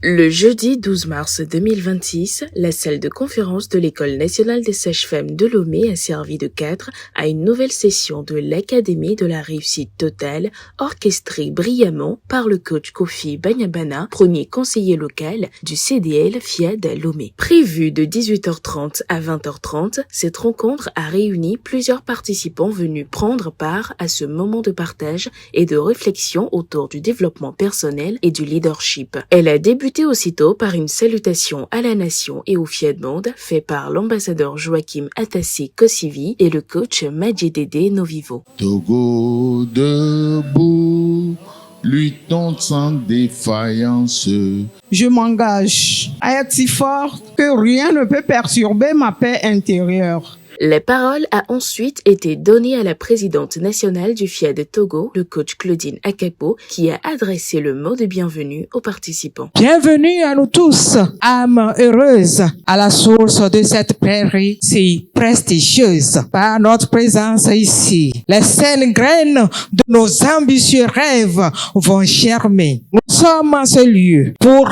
Le jeudi 12 mars 2026, la salle de conférence de l'École nationale des sages-femmes de Lomé a servi de cadre à une nouvelle session de l'Académie de la réussite totale, orchestrée brillamment par le coach Kofi Banyabana, premier conseiller local du CDL FIAD Lomé. Prévue de 18h30 à 20h30, cette rencontre a réuni plusieurs participants venus prendre part à ce moment de partage et de réflexion autour du développement personnel et du leadership. Elle a débuté aussitôt par une salutation à la nation et au FIAD Monde fait par l'ambassadeur Joachim Atassi Kossivi et le coach Majidede Novivo. Togo debout, luttons sans défaillance. Je m'engage à être si fort que rien ne peut perturber ma paix intérieure. La parole a ensuite été donnée à la présidente nationale du FIAD Togo, le coach Claudine Akapo, qui a adressé le mot de bienvenue aux participants. Bienvenue à nous tous, âmes heureuses, à la source de cette prairie si prestigieuse. Par notre présence ici, les saines graines de nos ambitieux rêves vont germer. Nous sommes en ce lieu pour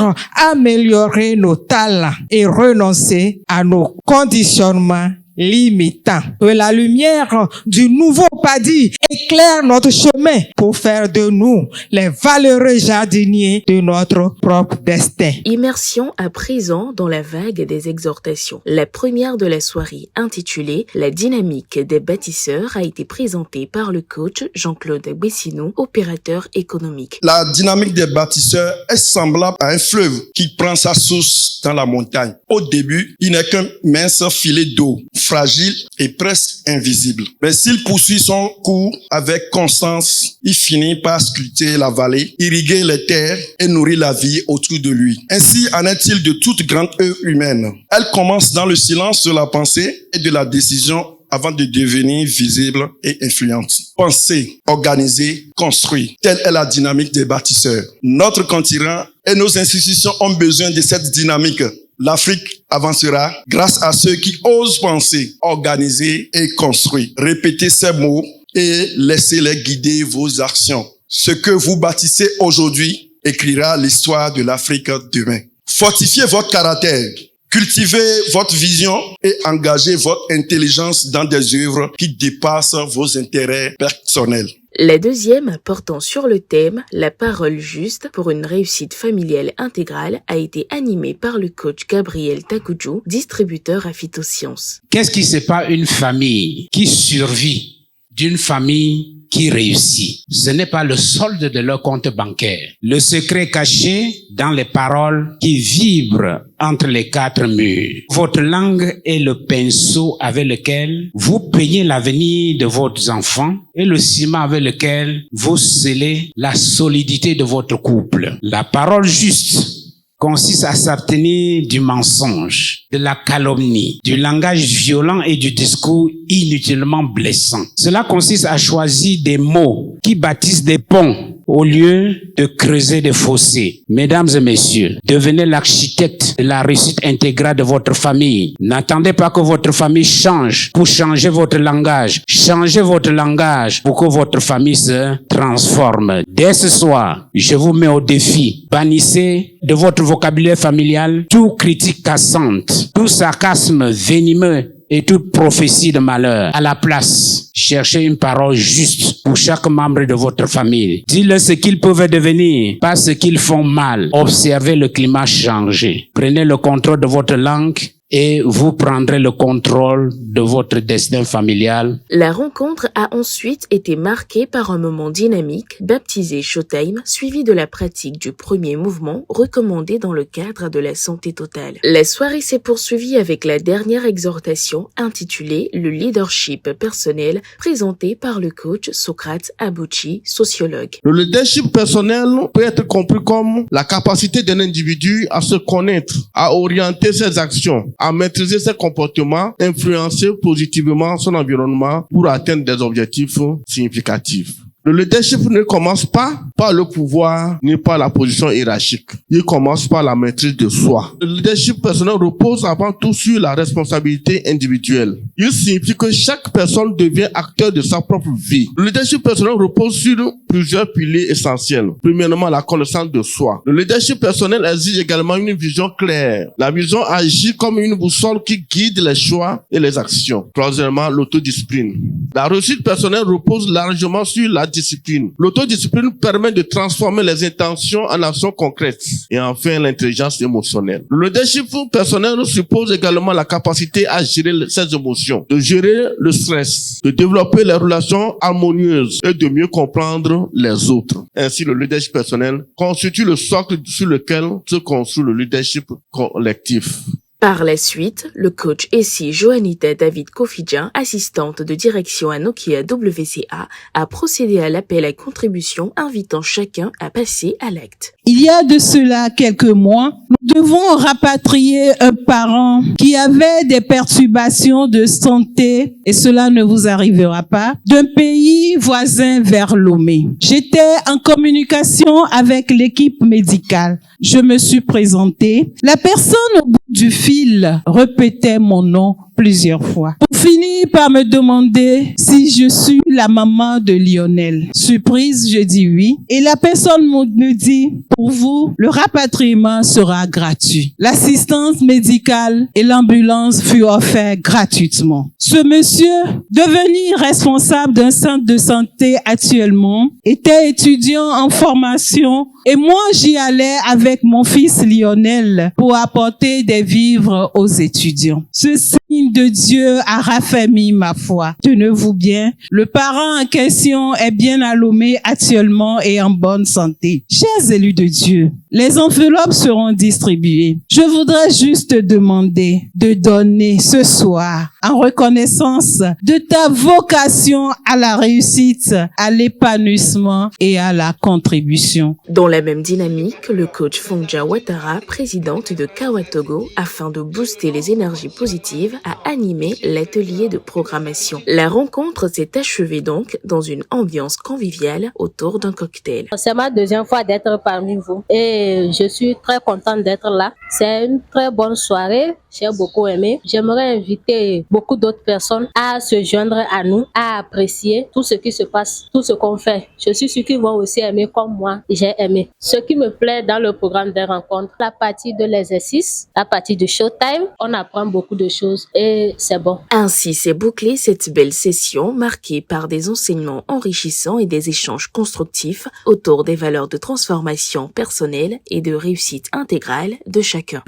améliorer nos talents et renoncer à nos conditionnements limitant. Que la lumière du nouveau Padi éclaire notre chemin pour faire de nous les valeureux jardiniers de notre propre destin. Immersion à présent dans la vague des exhortations. La première de la soirée, intitulée « La dynamique des bâtisseurs », a été présentée par le coach Jean-Claude Bessinou, opérateur économique. La dynamique des bâtisseurs est semblable à un fleuve qui prend sa source dans la montagne. Au début, il n'est qu'un mince filet d'eau, fragile et presque invisible. Mais s'il poursuit son cours avec constance, il finit par sculpter la vallée, irriguer les terres et nourrir la vie autour de lui. Ainsi en est-il de toute grande œuvre humaine. Elle commence dans le silence de la pensée et de la décision avant de devenir visible et influente. Penser, organiser, construire. Telle est la dynamique des bâtisseurs. Notre continent et nos institutions ont besoin de cette dynamique. L'Afrique avancera grâce à ceux qui osent penser, organiser et construire. Répétez ces mots et laissez-les guider vos actions. Ce que vous bâtissez aujourd'hui écrira l'histoire de l'Afrique demain. Fortifiez votre caractère. Cultivez votre vision et engagez votre intelligence dans des œuvres qui dépassent vos intérêts personnels. La deuxième, portant sur le thème « La parole juste pour une réussite familiale intégrale » a été animée par le coach Gabriel Takoudjou, distributeur à Phytosciences. Qu'est-ce qui sépare une famille qui survit d'une famille qui réussit? Ce n'est pas le solde de leur compte bancaire. Le secret caché dans les paroles qui vibrent entre les quatre murs. Votre langue est le pinceau avec lequel vous peignez l'avenir de vos enfants et le ciment avec lequel vous scellez la solidité de votre couple. La parole juste consiste à s'abstenir du mensonge, de la calomnie, du langage violent et du discours inutilement blessant. Cela consiste à choisir des mots qui bâtissent des ponts au lieu de creuser des fossés. Mesdames et messieurs, devenez l'architecte de la réussite intégrale de votre famille. N'attendez pas que votre famille change pour changer votre langage. Changez votre langage pour que votre famille se transforme. Dès ce soir, je vous mets au défi. Bannissez de votre vocabulaire familial toute critique cassante, tout sarcasme venimeux et toute prophétie de malheur. À la place, cherchez une parole juste pour chaque membre de votre famille. Dites-leur ce qu'ils peuvent devenir, pas ce qu'ils font mal. Observez le climat changer. Prenez le contrôle de votre langue et vous prendrez le contrôle de votre destin familial. La rencontre a ensuite été marquée par un moment dynamique, baptisé Showtime, suivi de la pratique du premier mouvement recommandé dans le cadre de la santé totale. La soirée s'est poursuivie avec la dernière exhortation intitulée « Le leadership personnel » présentée par le coach Socrate Abouchi, sociologue. Le leadership personnel peut être compris comme la capacité d'un individu à se connaître, à orienter ses actions, à maîtriser ses comportements, influencer positivement son environnement pour atteindre des objectifs significatifs. Le leadership ne commence pas pas le pouvoir ni par la position hiérarchique. Il commence par la maîtrise de soi. Le leadership personnel repose avant tout sur la responsabilité individuelle. Il signifie que chaque personne devient acteur de sa propre vie. Le leadership personnel repose sur plusieurs piliers essentiels. Premièrement, la connaissance de soi. Le leadership personnel exige également une vision claire. La vision agit comme une boussole qui guide les choix et les actions. Troisièmement, l'autodiscipline. La réussite personnelle repose largement sur la discipline. L'autodiscipline permet de transformer les intentions en actions concrètes. Et enfin, l'intelligence émotionnelle. Le leadership personnel suppose également la capacité à gérer ses émotions, de gérer le stress, de développer les relations harmonieuses et de mieux comprendre les autres. Ainsi, le leadership personnel constitue le socle sur lequel se construit le leadership collectif. Par la suite, le coach Essie Joanita David Kofidjian, assistante de direction à Nokia WCA, a procédé à l'appel à contribution invitant chacun à passer à l'acte. Il y a de cela quelques mois, nous devons rapatrier un parent qui avait des perturbations de santé, et cela ne vous arrivera pas, d'un pays voisin vers Lomé. J'étais en communication avec l'équipe médicale. Je me suis présentée. La personne au bout du fil répétait mon nom plusieurs fois, pour finir par me demander si je suis la maman de Lionel. Surprise, je dis oui. Et la personne me dit, pour vous, le rapatriement sera gratuit. L'assistance médicale et l'ambulance furent offerts gratuitement. Ce monsieur, devenu responsable d'un centre de santé actuellement, était étudiant en formation et moi, j'y allais avec mon fils Lionel pour apporter des vivres aux étudiants. Ce signe de Dieu a raffermi ma foi. Tenez-vous bien, le parent en question est bien à Lomé actuellement et en bonne santé. Chers élus de Dieu, les enveloppes seront distribuées. Je voudrais juste te demander de donner ce soir en reconnaissance de ta vocation à la réussite, à l'épanouissement et à la contribution. Dans la même dynamique, le coach Fongja Ouattara, présidente de Kawatogo, afin de booster les énergies positives, a animé l'atelier de programmation. La rencontre s'est achevée donc dans une ambiance conviviale autour d'un cocktail. C'est ma deuxième fois d'être parmi vous et je suis très contente d'être là. C'est une très bonne soirée, j'ai beaucoup aimé. J'aimerais inviter beaucoup d'autres personnes à se joindre à nous, à apprécier tout ce qui se passe, tout ce qu'on fait. Je suis sûre qu'ils vont aussi aimer comme moi, j'ai aimé. Ce qui me plaît dans le programme des rencontres, la partie de l'exercice, la partie de showtime, on apprend beaucoup de choses et c'est bon. Ainsi s'est bouclée cette belle session marquée par des enseignements enrichissants et des échanges constructifs autour des valeurs de transformation personnelle et de réussite intégrale de chacun.